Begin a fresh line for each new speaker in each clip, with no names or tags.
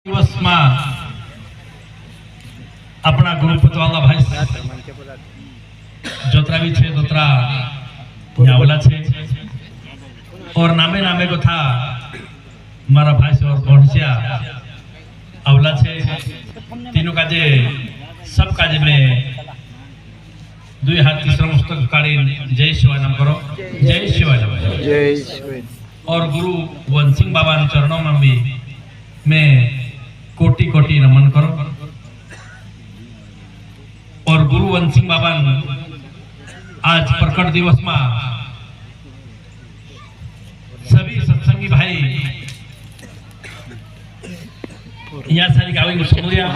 दिवस में अपना गुरु पतवाला भाई जोतरा भी छे दोतरा न्यावला छे और नामे नामे को था मारा भाई से और पहुंचिया अवला छे तीनों का जे सब काजे में दुई हाथ तीसरा मुस्तक काड़ी जय शिवाय नाम करो जय शिवाय नाम
जय शिवाय।
और गुरु वंसिंग बाबा के चरणों में भी मैं कोटि कोटि नमन करो और गुरु वंसिंग बाबा आज प्रकट दिवस में सभी सत्संगी भाई यहाँ सारी गावी को सुनिया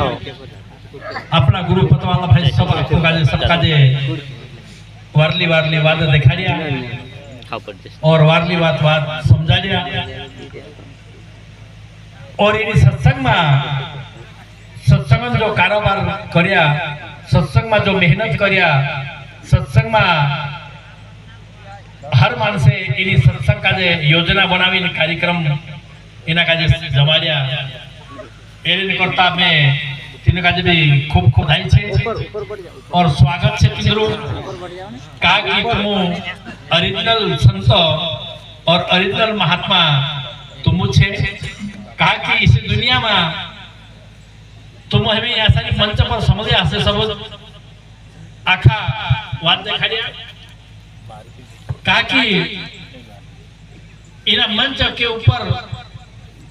अपना गुरु पतवाला भाई सब आपको काजे सब काजे वारली वारली वाद दिखाड़िया और वारली बात समझा दिया और इन सत्संग में जो कारोबार कर्या सत्संग में जो मेहनत कर्या सत्संग में हर मानसे इन सत्संग का जे योजना बनावी कार्यक्रम इना का जे जमाड़िया एन करता में तीन का जे भी खूब खुदाई छे और स्वागत छे तीनरो कहा कि तुम ओरिजिनल संत और ओरिजिनल महात्मा तुम छे कहा कि इस दुनिया में तुम हमें ऐसा नहीं मंच पर समझे ऐसे सब आखा वाद दिखाड़िया कहा कि इना मंच के ऊपर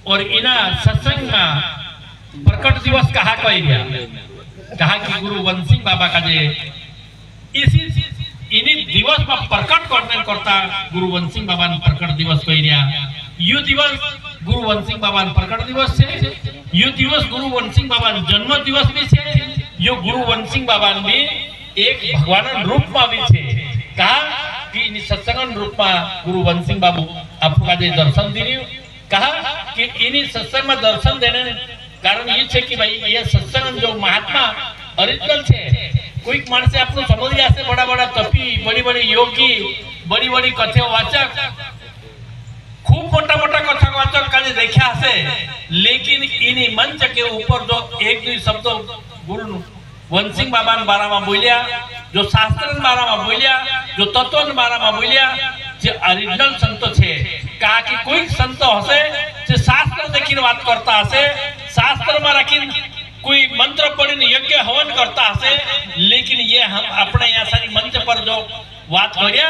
और इना सत्संग में प्रकट दिवस कहा कहा कि गुरु वंसिंग बाबा का जे इसी इन्हीं दिवस में प्रकट करने करता गुरु वंसिंग बाबा ने प्रकट दिवस कहिया यू दिवस गुरु वंसिंग बाबा प्रकट दिवस है यो दिवस गुरु वंसिंग बाबा जन्म दिवस भी है यो गुरु वंसिंग बाबा भी एक भगवान रूप में भी है कहा कि इन सत्संग रूप में गुरु वंसिंग बाबू आपका जो दर्शन दी कहा कि इन सत्संग में दर्शन देने कारण ये है कि भाई ये सत्संग जो महात्मा ओरिजिनल है कोई मानसे आपको समझ गया से बड़ा बड़ा तपी बड़ी बड़ी योगी बड़ी बड़ी कथे वाचक खूब मोटा मोटा कथा वाचक का देखा से लेकिन इन्हीं मंच के ऊपर जो एक दुई शब्द गुरु वंसिंग बाबा ने बारे में बोलिया जो शास्त्र ने बारे में बोलिया जो तत्व ने बारे में बोलिया जो ओरिजिनल संत छे कहा कि कोई संत हसे जो शास्त्र देखिन बात करता हसे शास्त्र में रखिन कोई मंत्र पढ़ीन यज्ञ हवन करता हसे लेकिन ये हम अपने यहाँ सारी मंच पर जो बात करिया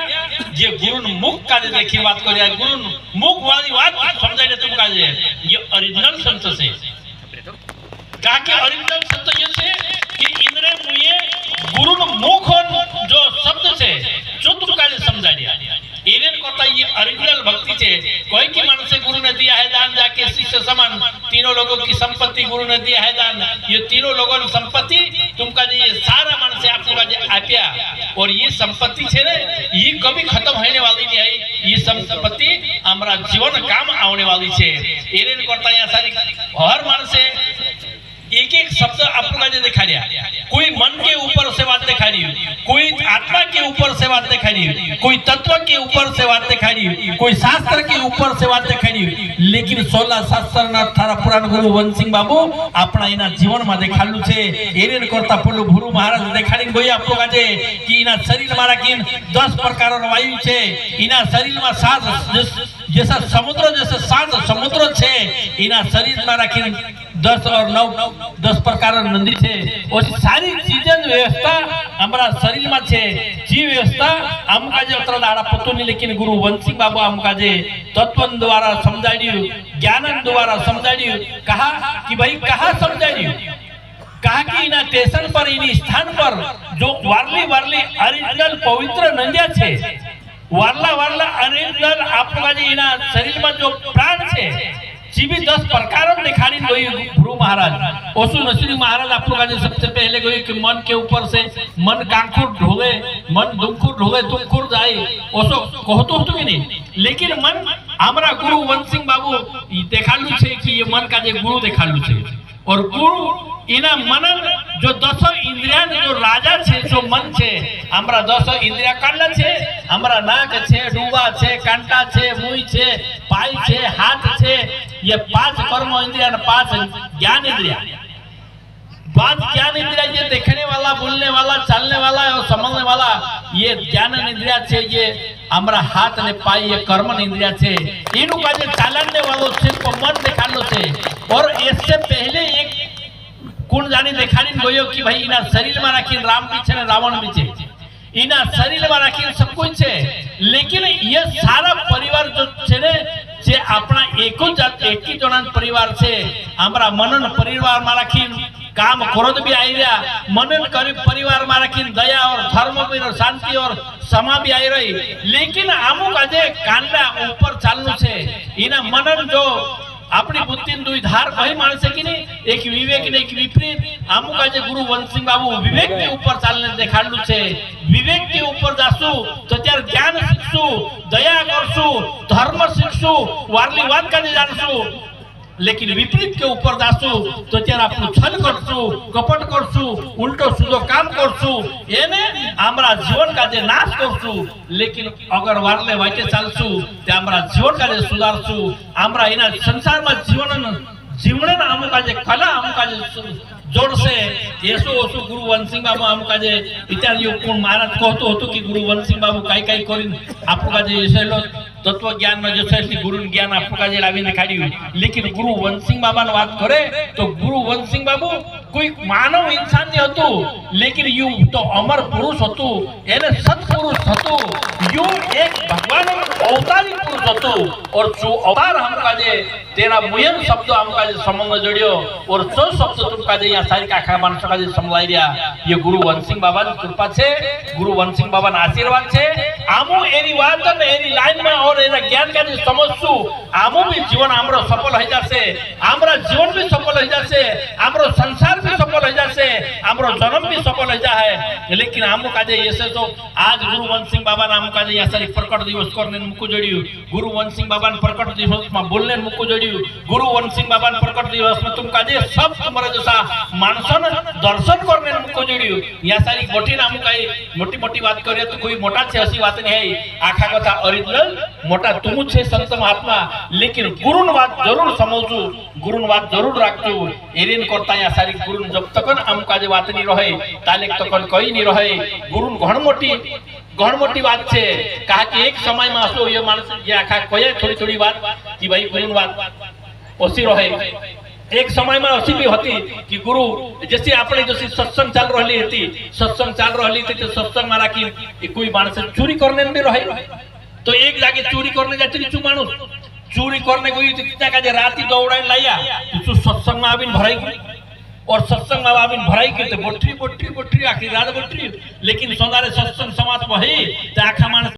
ये गुरु मुख का जे देखी बात करिया गुरु मुख वाली बात समझाई दे तुम का जे ये ओरिजिनल संत से कहा कि ओरिजिनल संत ये से कि इंद्र मुये गुरु मुख जो शब्द से जो तुम का जे समझा दिया एने करता ये ओरिजिनल भक्ति छे कोई की मन से गुरु ने दिया है दान जाके शिष्य समान तीनों लोगों की संपत्ति गुरु ने दिया है दान ये तीनों लोगों की संपत्ति तुमका ये सारा मन से आपको जे आप्या और ये संपत्ति छे ने ये कभी खत्म होने वाली नहीं है ये संपत्ति हमारा जीवन काम आने वाली छे एने करता यहाँ सारी हर मन से एक एक शब्द आपको जो दिखा दिया कोई मन के ऊपर से बात दिखा दी कोई आत्मा के ऊपर से बात दिखा दी कोई तत्व के ऊपर से बात दिखा दी कोई शास्त्र के ऊपर से बात दिखा दी लेकिन 16 शास्त्र ना थारा पुराण गुरु वंसिंग बाबू अपना इना जीवन में देखालू छे एने करता पल्लू गुरु महाराज देखाड़ी गई आपको काजे कि इना शरीर मारा किन 10 प्रकार वायु छे इना शरीर में सात जैसा समुद्र जैसे 7 समुद्र छे इना शरीर में राखिन 10 और 10 प्रकार नंदी छे और सारी चीजें व्यवस्था हमारा शरीर में छे जी व्यवस्था हमका जे उतर दाड़ा पतो नहीं लेकिन गुरु वंसिंग बाबू हमका जे तत्व द्वारा समझाई ज्ञान द्वारा समझाई कहा कि भाई कहा समझाई कहा कि इना स्टेशन पर इन स्थान पर जो वारली वारली ओरिजिनल पवित्र नंदिया छे वारला वारला ओरिजिनल आपका जे इना शरीर में जो प्राण छे जीवी 10 प्रकार दिखाड़ी गई गुरु महाराज ओसु नसीरी महाराज आप लोग जो सबसे पहले गई कि मन के ऊपर से मन कांकुर ढोगे मन दुखुर ढोगे दुखुर जाए ओसो कहतो कि नहीं लेकिन मन हमारा गुरु वंसिंग बाबू देखालू छे कि ये मन का जे गुरु देखालू छे और गुरु इना मनन जो 10 इंद्रिया जो राजा छे जो मन छे हमरा 10 इंद्रिया काढला छे हमरा नाक छे डूबा छे कांटा छे मुई छे पाई छे हाथ छे ये 5 कर्म इंद्रिया ने 5 ज्ञान इंद्रिया 5 ज्ञान इंद्रिया ये देखने वाला बोलने वाला चलने वाला और समझने वाला ये ज्ञान इंद्रिया छे ये हमरा हाथ ने पाई ये कर्म इंद्रिया छे इनु का जे चालने वालो सिर्फ मन देखालो छे और इससे पहले एक गुण जानी देखाड़ी गयो कि भाई इना शरीर में राखी राम भी छे रावण भी छे इना शरीर में राखी सब कुछ छे लेकिन ये सारा परिवार जो छे ने जे अपना एक ही जन परिवार छे हमरा मनन परिवार में राखी काम क्रोध भी आई रहा मनन कर परिवार में राखी दया और धर्म भी और शांति और समा भी आई रही लेकिन अमुक आज कांडा ऊपर चालू छे इना मनन जो अपनी बुद्धि दुई धार कही माने से कि नहीं एक विवेक ने एक विपरीत अमुक आज गुरु वंशिंग बाबू विवेक के ऊपर चालने देखाडलू छे विवेक के ऊपर जासु तो त्यार ज्ञान शिक्षु दया करसु धर्म शिक्षु वारली वाद करने जानसु लेकिन विपरीत के ऊपर जासु तो त्यार आपनु छल करसु कपट करसु उल्टो सुधो काम करसु एने हमरा जीवन का जे नाश करसु लेकिन अगर वारले वाटे चालसु ते हमरा जीवन का जे सुधारसु हमरा इना संसार में जीवन अमुक आज कला अमुक आज जोड़ से येसु ओसु गुरु वंशिंग बाबू अमुक आज विचार कोण महाराज कहतो होतो कि गुरु वंशिंग बाबू काई काई करीन आपको आज येसेलो तत्व ज्ञान में जो है गुरु ज्ञान आपको काजे लावीने काढी लेकिन गुरु वंशिंग बाबा ने बात करे तो गुरु वंशिंग बाबू कोई मानव इंसान नहीं हतु लेकिन यू तो अमर पुरुष हतु एने सत्पुरुष हतु यू एक भगवान अवतारी पुरुष हतु और जो अवतार हम काजे तेरा मुयन शब्द हम काजे संबंध जोड़ियो और जो शब्द तुम काजे यहाँ सारी काखा मानस काजे समलाई दिया ये गुरु वंशिंग बाबा की कृपा छे गुरु वंशिंग बाबा ना आशीर्वाद छे आमो एनी वात ने एनी लाइन में और एना ज्ञान का जे समझसु आमो भी जीवन हमरो सफल हो जासे हमरा जीवन भी सफल हो जासे हमरो संसार भी सफल हो जासे हमरो जन्म भी सफल हो जाए लेकिन हमो काजे ऐसे तो आज गुरु वंशिंग बाबा नाम काजे या सारी प्रकट दिवस करने मुको जोड़ियो गुरु वंशिंग बाबा ने प्रकट दिवस में बोलने मुको जोड़ियो गुरु वंशिंग बाबा ने प्रकट दिवस में तुम काजे सब तुम्हारे जैसा मानसन दर्शन करने मुको जोड़ियो या सारी मोटी नाम काई मोटी मोटी बात करे तो कोई मोटा छे ऐसी बात नहीं है आखा कथा ओरिजिनल मोटा तुम छे संत महात्मा लेकिन गुरुन बात जरूर समझू गुरुन बात जरूर राखजू एरिन करता या सारी गुरुन जब तकन हम काजे बात नहीं रहे ताले तकन कई नहीं रहे गुरुन घण मोटी बात छे कहा कि एक समय में आसो ये मानस जे आखा कहे थोड़ी थोड़ी बात कि भाई गुरुन बात ओसी रहे एक समय में ऐसी भी होती कि गुरु जैसे आपने जैसे सत्संग चल रही थी सत्संग चल रही थी तो सत्संग में राखी कोई मानस चोरी करने में रहे तो एक जाके चोरी करने जाती चू मानुस चोरी करने कोई राती दौड़ा लाया तो सत्संग में आवीन भराई और सत्संग में आवीन भराई के तो बोट्री आखिरी रात बोट्री लेकिन सदारे सत्संग समाज में आखा मानस